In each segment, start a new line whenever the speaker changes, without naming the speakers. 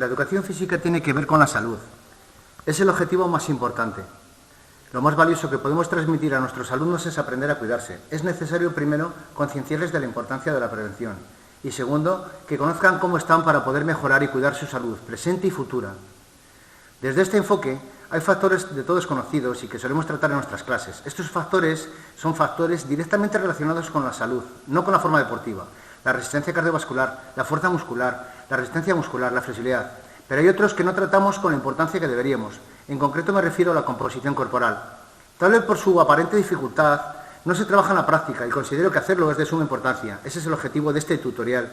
La educación física tiene que ver con la salud. Es el objetivo más importante. Lo más valioso que podemos transmitir a nuestros alumnos es aprender a cuidarse. Es necesario, primero, concienciarles de la importancia de la prevención. Y segundo, que conozcan cómo están para poder mejorar y cuidar su salud, presente y futura. Desde este enfoque, hay factores de todos conocidos y que solemos tratar en nuestras clases. Estos factores son factores directamente relacionados con la salud, no con la forma deportiva. La resistencia cardiovascular, la fuerza muscular, la resistencia muscular, la flexibilidad. Pero hay otros que no tratamos con la importancia que deberíamos. En concreto me refiero a la composición corporal. Tal vez por su aparente dificultad no se trabaja en la práctica y considero que hacerlo es de suma importancia. Ese es el objetivo de este tutorial.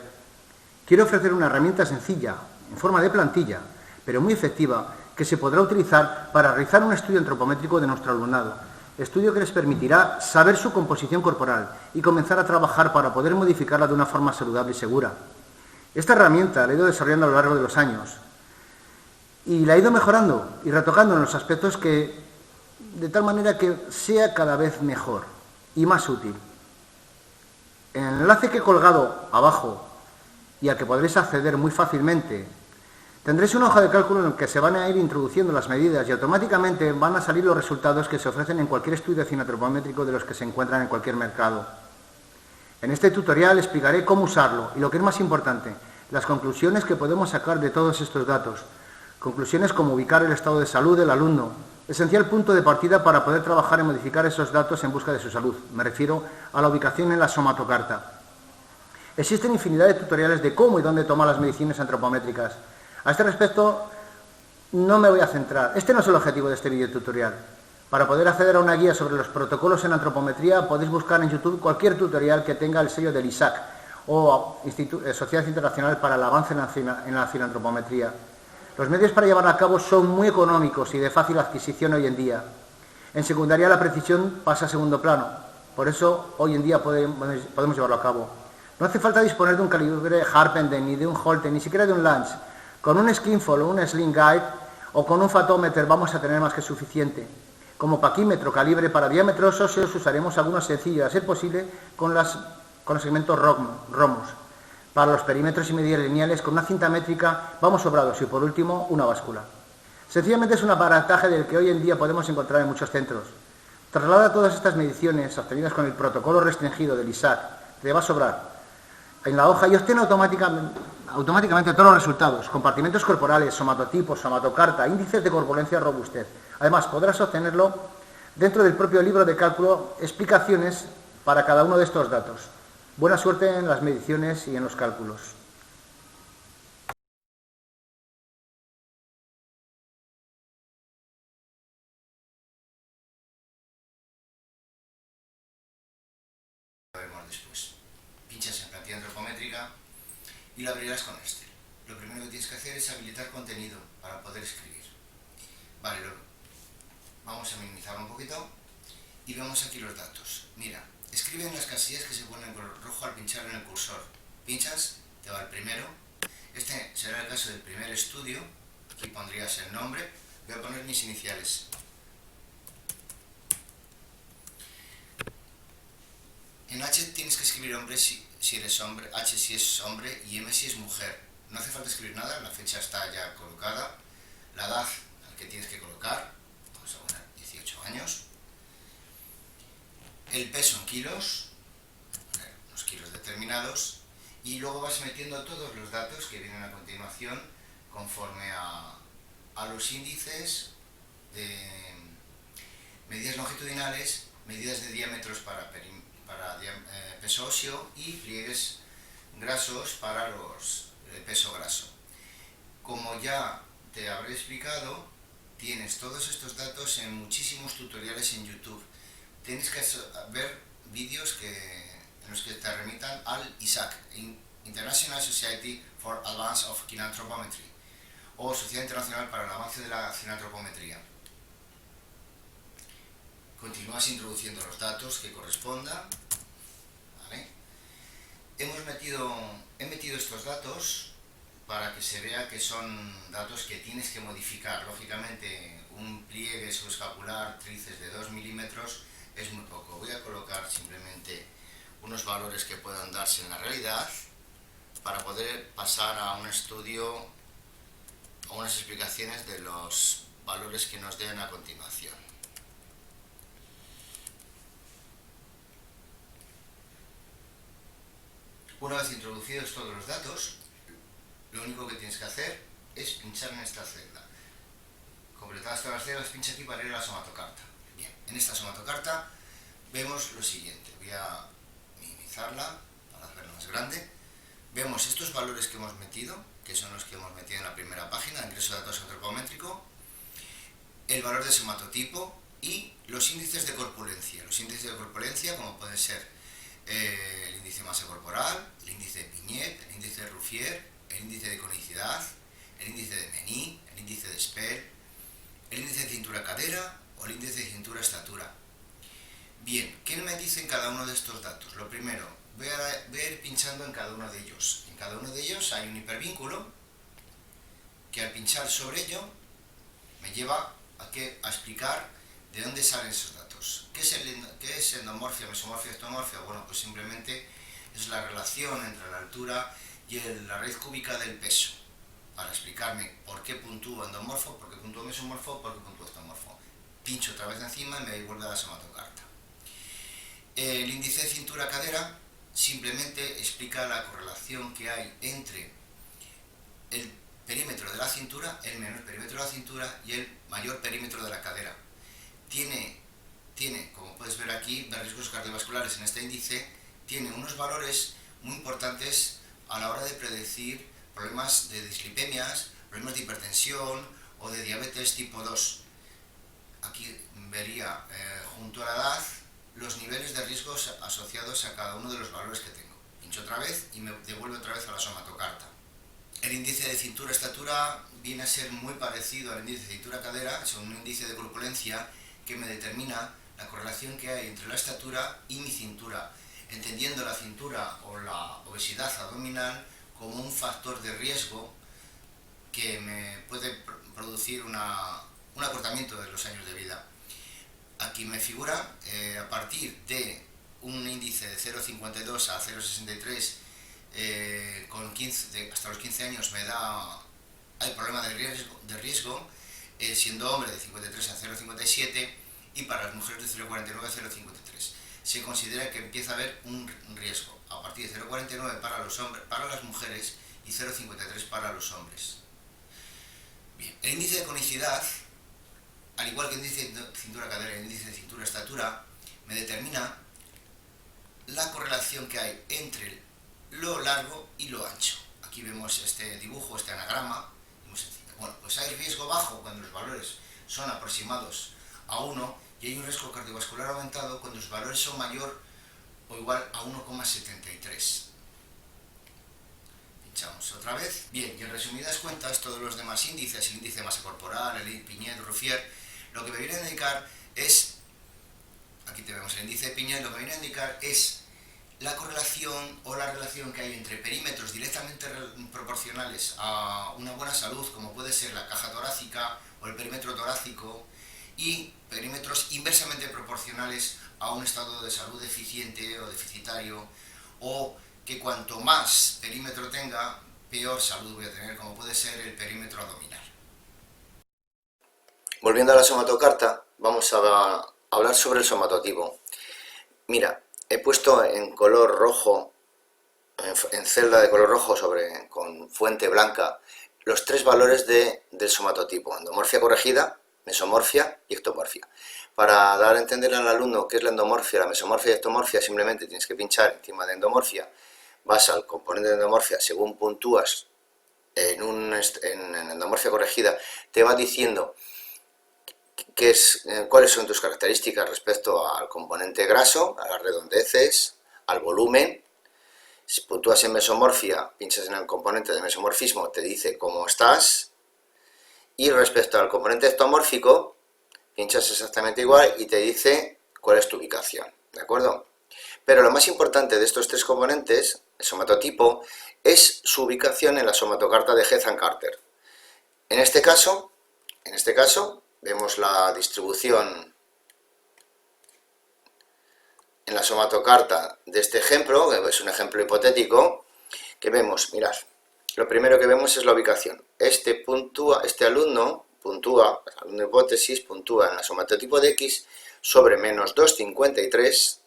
Quiero ofrecer una herramienta sencilla, en forma de plantilla, pero muy efectiva, que se podrá utilizar para realizar un estudio antropométrico de nuestro alumnado. Estudio que les permitirá saber su composición corporal y comenzar a trabajar para poder modificarla de una forma saludable y segura. Esta herramienta la he ido desarrollando a lo largo de los años y la he ido mejorando y retocando en los aspectos de tal manera que sea cada vez mejor y más útil. En el enlace que he colgado abajo y al que podréis acceder muy fácilmente, tendréis una hoja de cálculo en la que se van a ir introduciendo las medidas y automáticamente van a salir los resultados que se ofrecen en cualquier estudio cineantropométrico de los que se encuentran en cualquier mercado. En este tutorial explicaré cómo usarlo y, lo que es más importante, las conclusiones que podemos sacar de todos estos datos. Conclusiones como ubicar el estado de salud del alumno, esencial punto de partida para poder trabajar y modificar esos datos en busca de su salud. Me refiero a la ubicación en la somatocarta. Existen infinidad de tutoriales de cómo y dónde tomar las mediciones antropométricas. A este respecto, no me voy a centrar. Este no es el objetivo de este vídeo tutorial. Para poder acceder a una guía sobre los protocolos en antropometría, podéis buscar en YouTube cualquier tutorial que tenga el sello del ISAC o Sociedad Internacional para el Avance en la Filantropometría. Los medios para llevarla a cabo son muy económicos y de fácil adquisición hoy en día. En secundaria la precisión pasa a segundo plano. Por eso, hoy en día podemos llevarlo a cabo. No hace falta disponer de un calibre Harpenden, ni de un Holter, ni siquiera de un Lance. Con un Skinfold o un Sling Guide o con un Fatometer vamos a tener más que suficiente. Como paquímetro calibre para diámetros óseos usaremos algunos sencillos, a ser posible con los segmentos ROMOS. Para los perímetros y medidas lineales con una cinta métrica vamos sobrados y por último una báscula. Sencillamente es un aparataje del que hoy en día podemos encontrar en muchos centros. Traslada todas estas mediciones obtenidas con el protocolo restringido del ISAC, te va a sobrar en la hoja y obtiene automáticamente todos los resultados, compartimentos corporales, somatotipos, somatocarta, índices de corpulencia, robustez. Además, podrás obtenerlo dentro del propio libro de cálculo, explicaciones para cada uno de estos datos. Buena suerte en las mediciones y en los cálculos.
Después. Pinchas en plantilla antropométrica y lo abrirás con Excel. Lo primero que tienes que hacer es habilitar contenido para poder escribir. Vale, vamos a minimizarlo un poquito y vemos aquí los datos. Mira, escribe en las casillas que se ponen en color rojo al pinchar en el cursor. Pinchas, te va el primero. Este será el caso del primer estudio. Aquí pondrías el nombre. Voy a poner mis iniciales. En H tienes que escribir hombre si eres hombre, H si es hombre y M si es mujer. No hace falta escribir nada, la fecha está ya colocada. La edad al que tienes que colocar, vamos a poner 18 años. El peso en kilos, poner unos kilos determinados. Y luego vas metiendo todos los datos que vienen a continuación conforme a los índices de medidas longitudinales, medidas de diámetros para peso óseo y pliegues grasos para el peso graso. Como ya te habré explicado, tienes todos estos datos en muchísimos tutoriales en YouTube. Tienes que ver vídeos en los que te remitan al ISAC, International Society for Advance of Kinanthropometry, o Sociedad Internacional para el Avance de la Cinantropometría. Continúas introduciendo los datos que correspondan. ¿Vale? He metido estos datos para que se vea que son datos que tienes que modificar. Lógicamente, un pliegue subescapular tríceps de 2 milímetros es muy poco. Voy a colocar simplemente unos valores que puedan darse en la realidad para poder pasar a un estudio algunas explicaciones de los valores que nos den a continuación. Una vez introducidos todos los datos, lo único que tienes que hacer es pinchar en esta celda. Completadas todas las celdas, pincha aquí para ir a la somatocarta. Bien, en esta somatocarta vemos lo siguiente. Voy a minimizarla para hacerla más grande. Vemos estos valores que hemos metido, que son los que hemos metido en la primera página, ingreso de datos antropométrico, el valor de somatotipo y los índices de corpulencia. Los índices de corpulencia, como pueden ser el índice de masa corporal, el índice de Piñet, el índice de Ruffier, el índice de conicidad, el índice de Mení, el índice de Speer, el índice de cintura-cadera o el índice de cintura-estatura. Bien, ¿qué me dicen cada uno de estos datos? Lo primero, voy a ir pinchando en cada uno de ellos. En cada uno de ellos hay un hipervínculo que al pinchar sobre ello me lleva a explicar de dónde salen esos datos. ¿Qué es endomorfia, mesomorfia, ectomorfia? Bueno, pues simplemente es la relación entre la altura y la raíz cúbica del peso, para explicarme por qué puntúo endomorfo, por qué puntúo mesomorfo, por qué puntúo ectomorfo. Pincho otra vez encima y me vuelve a la somatocarta. El índice de cintura-cadera simplemente explica la correlación que hay entre el perímetro de la cintura, el menor perímetro de la cintura y el mayor perímetro de la cadera. Tiene, como puedes ver aquí, de riesgos cardiovasculares en este índice, tiene unos valores muy importantes a la hora de predecir problemas de dislipemias, problemas de hipertensión o de diabetes tipo 2. Aquí vería junto a la edad los niveles de riesgos asociados a cada uno de los valores que tengo. Pincho otra vez y me devuelve otra vez a la somatocarta. El índice de cintura-estatura viene a ser muy parecido al índice de cintura-cadera, es un índice de corpulencia que me determina la correlación que hay entre la estatura y mi cintura, entendiendo la cintura o la obesidad abdominal como un factor de riesgo que me puede producir un acortamiento de los años de vida. Aquí me figura, a partir de un índice de 0,52 a 0,63, hasta los 15 años hay problema de riesgo, siendo hombre de 53 a 0,57 y para las mujeres de 0,49 a 0,53. Se considera que empieza a haber un riesgo a partir de 0,49 para las mujeres y 0,53 para los hombres. Bien, el índice de conicidad, al igual que el índice de cintura-cadera y el índice de cintura-estatura, me determina la correlación que hay entre lo largo y lo ancho. Aquí vemos este dibujo, este anagrama, muy sencillo. Bueno, pues hay riesgo bajo cuando los valores son aproximados a 1 y hay un riesgo cardiovascular aumentado cuando los valores son mayor o igual a 1,73. Pinchamos otra vez. Bien, y en resumidas cuentas, todos los demás índices, el índice de masa corporal, el Piñet, Ruffier, lo que me viene a indicar es, aquí tenemos el índice de Piñet, lo que me viene a indicar es la correlación o la relación que hay entre perímetros directamente proporcionales a una buena salud, como puede ser la caja torácica o el perímetro torácico, y perímetros inversamente proporcionales a un estado de salud deficiente o deficitario, o que cuanto más perímetro tenga, peor salud voy a tener, como puede ser el perímetro abdominal. Volviendo a la somatocarta, vamos a hablar sobre el somatotipo. Mira, he puesto en color rojo, en celda de color rojo con fuente blanca, los tres valores del somatotipo: endomorfia corregida, mesomorfia y ectomorfia. Para dar a entender al alumno qué es la endomorfia, la mesomorfia y ectomorfia, simplemente tienes que pinchar encima de endomorfia, vas al componente de endomorfia, según puntúas en endomorfia corregida, te va diciendo cuáles son tus características respecto al componente graso, a las redondeces, al volumen. Si puntúas en mesomorfia, pinchas en el componente de mesomorfismo, te dice cómo estás. Y respecto al componente ectomórfico, pinchas exactamente igual y te dice cuál es tu ubicación, ¿de acuerdo? Pero lo más importante de estos tres componentes, el somatotipo, es su ubicación en la somatocarta de Heath-Carter. En este caso, vemos la distribución en la somatocarta de este ejemplo, que es un ejemplo hipotético, que vemos, mirad, lo primero que vemos es la ubicación. Este alumno puntúa, el alumno de hipótesis puntúa en el somatotipo de X sobre menos 2,53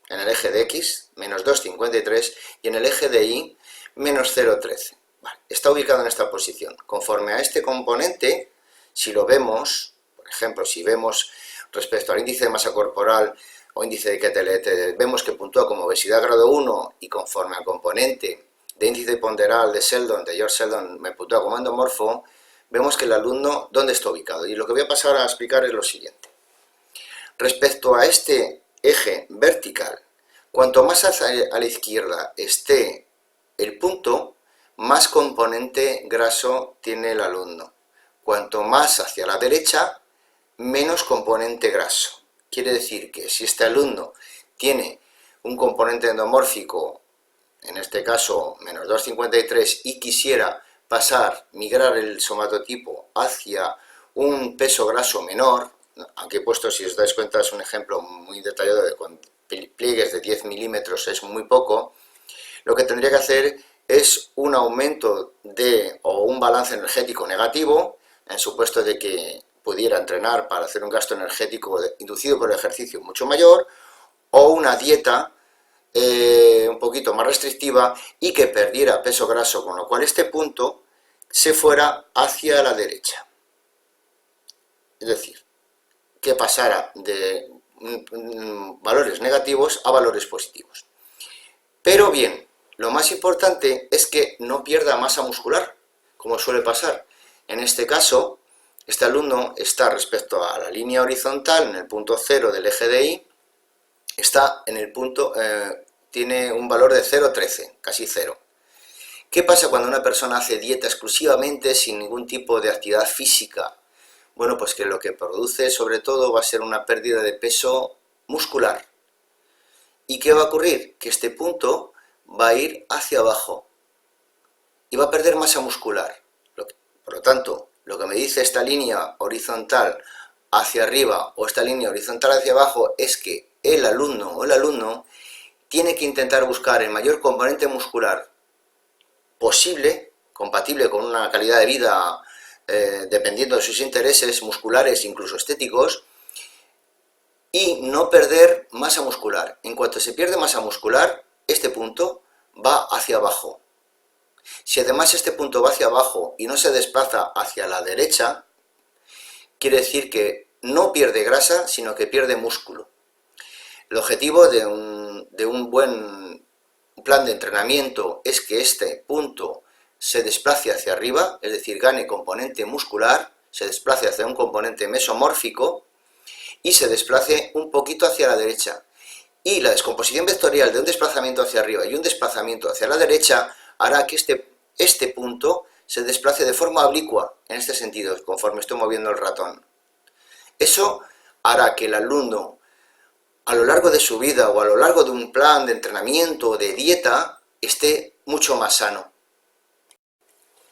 en el eje de X, menos 2,53 y en el eje de Y, menos 0,13. Vale, está ubicado en esta posición. Conforme a este componente, si lo vemos, por ejemplo, si vemos respecto al índice de masa corporal o índice de QTLT, vemos que puntúa como obesidad grado 1 y conforme al componente de índice ponderal de George Sheldon, me puntúa como endomorfo, vemos que el alumno, ¿dónde está ubicado? Y lo que voy a pasar a explicar es lo siguiente. Respecto a este eje vertical, cuanto más a la izquierda esté el punto, más componente graso tiene el alumno. Cuanto más hacia la derecha, menos componente graso. Quiere decir que si este alumno tiene un componente endomórfico, en este caso menos 2,53, y quisiera migrar el somatotipo hacia un peso graso menor, aunque he puesto, si os dais cuenta, es un ejemplo muy detallado de con pliegues de 10 milímetros, es muy poco, lo que tendría que hacer es un aumento o un balance energético negativo, en supuesto de que pudiera entrenar para hacer un gasto energético inducido por el ejercicio mucho mayor, o una dieta un poquito más restrictiva y que perdiera peso graso, con lo cual este punto se fuera hacia la derecha. Es decir, que pasara de valores negativos a valores positivos. Pero bien, lo más importante es que no pierda masa muscular, como suele pasar. En este caso, este alumno está respecto a la línea horizontal, en el punto 0 del eje de Y, está en el punto, tiene un valor de 0,13, casi 0. ¿Qué pasa cuando una persona hace dieta exclusivamente sin ningún tipo de actividad física? Bueno, pues que lo que produce sobre todo va a ser una pérdida de peso muscular. ¿Y qué va a ocurrir? Que este punto va a ir hacia abajo y va a perder masa muscular. Por lo tanto, lo que me dice esta línea horizontal hacia arriba o esta línea horizontal hacia abajo es que el alumno tiene que intentar buscar el mayor componente muscular posible, compatible con una calidad de vida dependiendo de sus intereses musculares, incluso estéticos, y no perder masa muscular. En cuanto se pierde masa muscular, este punto va hacia abajo. Si además este punto va hacia abajo y no se desplaza hacia la derecha, quiere decir que no pierde grasa, sino que pierde músculo. El objetivo de un buen plan de entrenamiento es que este punto se desplace hacia arriba, es decir, gane componente muscular, se desplace hacia un componente mesomórfico y se desplace un poquito hacia la derecha. Y la descomposición vectorial de un desplazamiento hacia arriba y un desplazamiento hacia la derecha hará que este punto se desplace de forma oblicua, en este sentido, conforme estoy moviendo el ratón. Eso hará que el alumno, a lo largo de su vida o a lo largo de un plan de entrenamiento o de dieta, esté mucho más sano.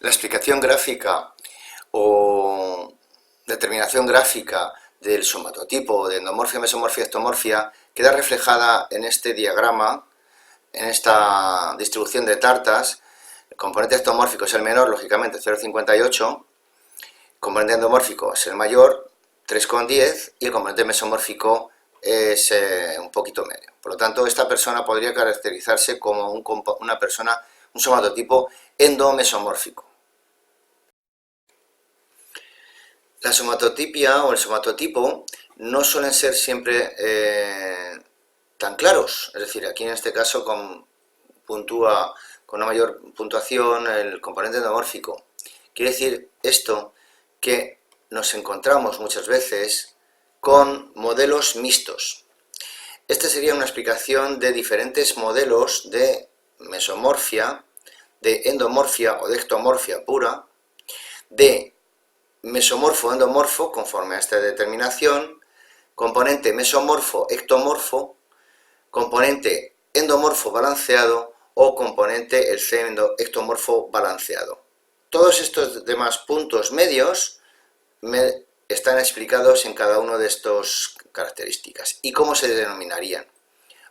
La explicación gráfica o determinación gráfica del somatotipo, de endomorfia, mesomorfia, ectomorfia, queda reflejada en este diagrama, en esta distribución de tartas. El componente ectomórfico es el menor, lógicamente 0,58, el componente endomórfico es el mayor, 3,10, y el componente mesomórfico es un poquito medio. Por lo tanto, esta persona podría caracterizarse como un somatotipo endomesomórfico. La somatotipia o el somatotipo no suelen ser siempre tan claros, es decir, aquí en este caso puntúa con una mayor puntuación el componente endomórfico. Quiere decir esto que nos encontramos muchas veces con modelos mixtos. Esta sería una explicación de diferentes modelos de mesomorfia, de endomorfia o de ectomorfia pura, de mesomorfo-endomorfo, conforme a esta determinación, componente mesomorfo-ectomorfo, componente endomorfo balanceado o componente el C ectomorfo balanceado. Todos estos demás puntos medios están explicados en cada una de estas características. ¿Y cómo se denominarían?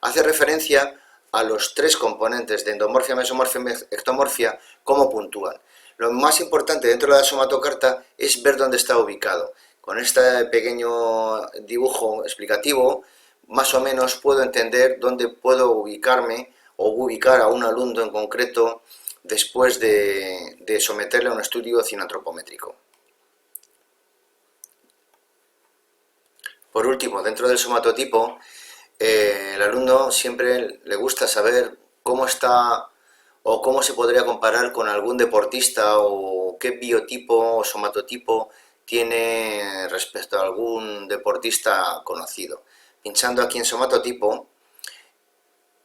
Hace referencia a los tres componentes de endomorfia, mesomorfia y ectomorfia, cómo puntúan. Lo más importante dentro de la somatocarta es ver dónde está ubicado. Con este pequeño dibujo explicativo, más o menos puedo entender dónde puedo ubicarme o ubicar a un alumno en concreto después de someterle a un estudio cineantropométrico. Por último, dentro del somatotipo, el alumno siempre le gusta saber cómo está o cómo se podría comparar con algún deportista o qué biotipo o somatotipo tiene respecto a algún deportista conocido. Pinchando aquí en somatotipo,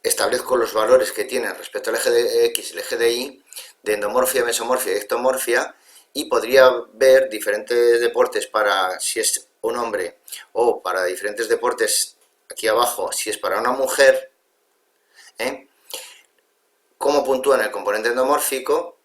establezco los valores que tienen respecto al eje de X y el eje de Y, de endomorfia, mesomorfia y ectomorfia, y podría ver diferentes deportes para si es un hombre o para diferentes deportes aquí abajo si es para una mujer, cómo puntúan el componente endomórfico,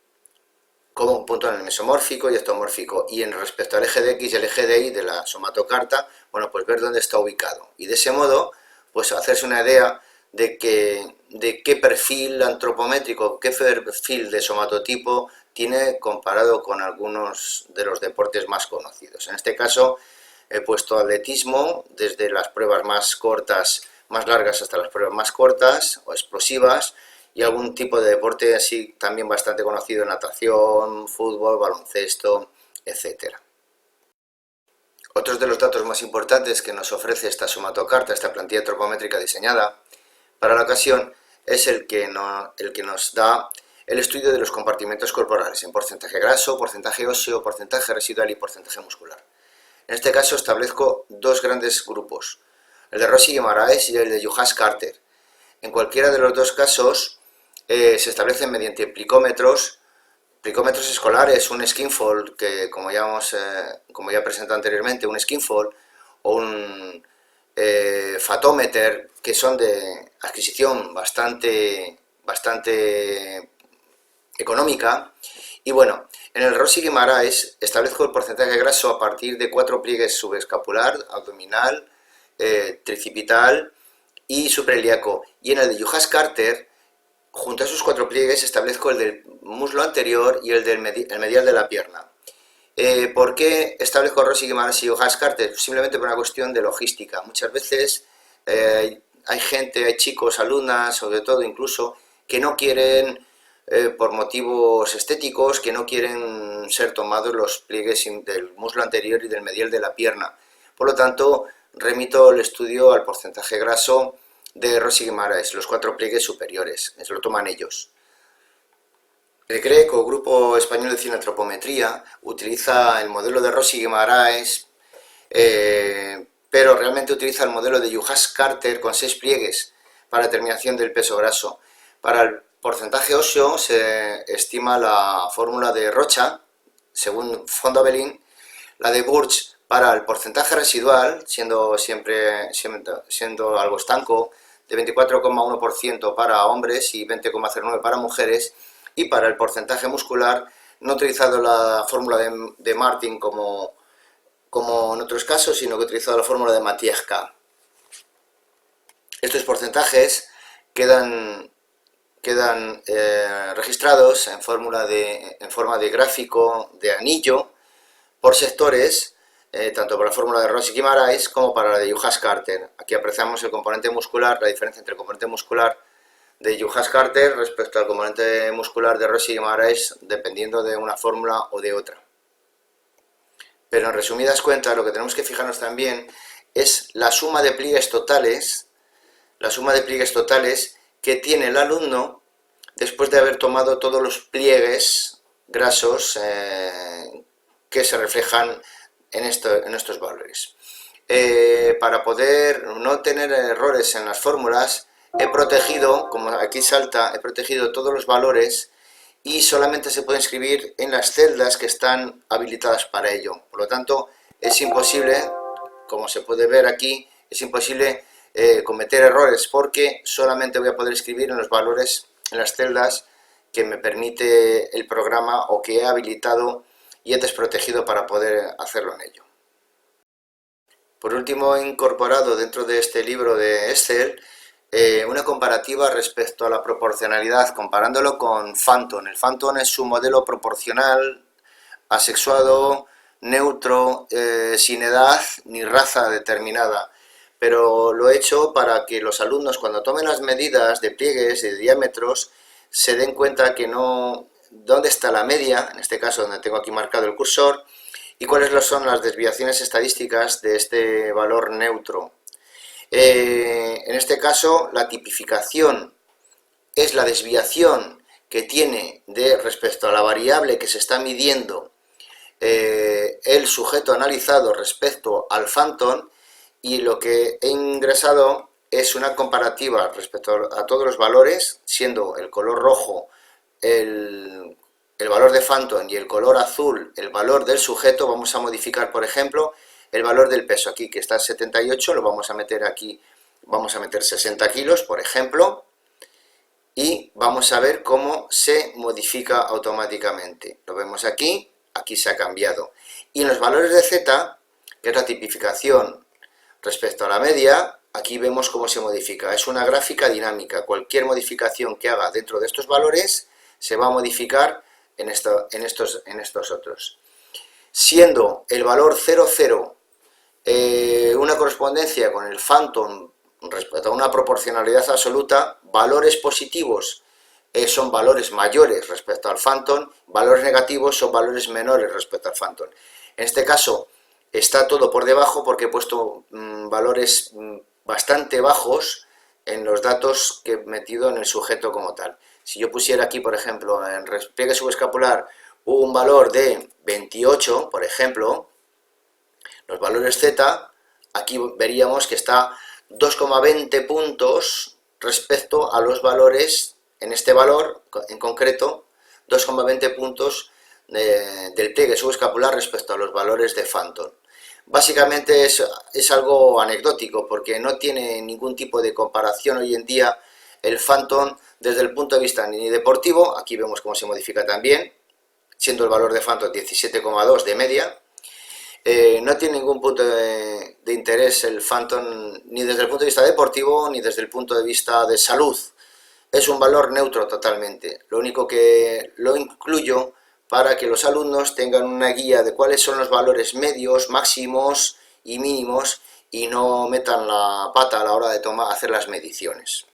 cómo puntúan el mesomórfico y ectomórfico, y en respecto al eje de X y el eje de Y de la somatocarta, bueno, pues ver dónde está ubicado, y de ese modo, pues hacerse una idea de qué perfil antropométrico, qué perfil de somatotipo tiene comparado con algunos de los deportes más conocidos. En este caso he puesto atletismo, desde las pruebas más cortas, más largas, hasta las pruebas más cortas o explosivas, y algún tipo de deporte así también bastante conocido: natación, fútbol, baloncesto, etcétera. Otros de los datos más importantes que nos ofrece esta somatocarta, esta plantilla antropométrica diseñada para la ocasión, es el que nos da el estudio de los compartimentos corporales en porcentaje graso, porcentaje óseo, porcentaje residual y porcentaje muscular. En este caso establezco dos grandes grupos, el de Rossi-Guimarães y el de Juhás-Carter. En cualquiera de los dos casos se establecen mediante plicómetros escolares, un skinfold, que como ya he presentado anteriormente, un skinfold o un fatómeter, que son de adquisición bastante económica. Y bueno, en el Rossi-Guimarães establezco el porcentaje graso a partir de 4 pliegues subescapular, abdominal, tricipital y suprailíaco. Y en el de Juhás-Carter, junto a esos 4 pliegues, establezco el del muslo anterior y el medial de la pierna. ¿Por qué establezco Rossi-Guimarães y Juhás-Carter? Simplemente por una cuestión de logística. Muchas veces hay chicos, alumnas, sobre todo incluso, que no quieren, por motivos estéticos, que no quieren ser tomados los pliegues del muslo anterior y del medial de la pierna. Por lo tanto, remito el estudio al porcentaje graso de Rossi-Guimarães, los 4 pliegues superiores, se lo toman ellos. El GREC, o Grupo Español de Cineantropometría, utiliza el modelo de Rossi-Guimarães, pero realmente utiliza el modelo de Juhás-Carter con 6 pliegues para determinación del peso graso. Para el porcentaje óseo se estima la fórmula de Rocha, según Fondabelin, la de Burch para el porcentaje residual, siendo algo estanco, de 24,1% para hombres y 20,09% para mujeres, y para el porcentaje muscular no he utilizado la fórmula de Martin como en otros casos, sino que he utilizado la fórmula de Matieska. Estos porcentajes quedan registrados en forma de gráfico de anillo por sectores, tanto para la fórmula de Rossi-Guimarães como para la de Juhás-Carter. Aquí apreciamos el componente muscular, la diferencia entre el componente muscular de Juhás-Carter respecto al componente muscular de Rossi-Guimarães, dependiendo de una fórmula o de otra. Pero en resumidas cuentas, lo que tenemos que fijarnos también es la suma de pliegues totales, que tiene el alumno después de haber tomado todos los pliegues grasos que se reflejan en estos valores. Para poder no tener errores en las fórmulas, he protegido, como aquí salta, he protegido todos los valores y solamente se puede escribir en las celdas que están habilitadas para ello. Por lo tanto, es imposible, como se puede ver aquí, es imposible cometer errores, porque solamente voy a poder escribir en los valores, en las celdas que me permite el programa o que he habilitado y he desprotegido para poder hacerlo en ello. Por último, he incorporado dentro de este libro de Excel una comparativa respecto a la proporcionalidad, comparándolo con Phantom. El Phantom es un modelo proporcional, asexuado, neutro, sin edad ni raza determinada, pero lo he hecho para que los alumnos, cuando tomen las medidas de pliegues y de diámetros, se den cuenta que no, dónde está la media, en este caso donde tengo aquí marcado el cursor, y cuáles son las desviaciones estadísticas de este valor neutro. En este caso, la tipificación es la desviación que tiene respecto a la variable que se está midiendo el sujeto analizado respecto al Phantom, y lo que he ingresado es una comparativa respecto a todos los valores, siendo el color rojo el valor de Phantom y el color azul el valor del sujeto. Vamos a modificar, por ejemplo, el valor del peso aquí, que está en 78, lo vamos a meter aquí, vamos a meter 60 kilos, por ejemplo, y vamos a ver cómo se modifica automáticamente. Lo vemos aquí, aquí se ha cambiado. Y en los valores de Z, que es la tipificación respecto a la media, aquí vemos cómo se modifica. Es una gráfica dinámica. Cualquier modificación que haga dentro de estos valores se va a modificar en estos otros. Siendo el valor 0,0 una correspondencia con el Phantom respecto a una proporcionalidad absoluta, valores positivos son valores mayores respecto al Phantom, valores negativos son valores menores respecto al Phantom. En este caso está todo por debajo porque he puesto valores bastante bajos en los datos que he metido en el sujeto como tal. Si yo pusiera aquí, por ejemplo, en pliegue subescapular un valor de 28, por ejemplo, los valores Z, aquí veríamos que está 2,20 puntos respecto a los valores, en este valor en concreto, 2,20 puntos del pliegue subescapular respecto a los valores de Phantom. Básicamente es algo anecdótico porque no tiene ningún tipo de comparación hoy en día el Phantom desde el punto de vista ni deportivo. Aquí vemos cómo se modifica también, siendo el valor de Phantom 17,2 de media. No tiene ningún punto de interés el Phantom ni desde el punto de vista deportivo ni desde el punto de vista de salud. Es un valor neutro totalmente. Lo único que lo incluyo para que los alumnos tengan una guía de cuáles son los valores medios, máximos y mínimos, y no metan la pata a la hora de hacer las mediciones.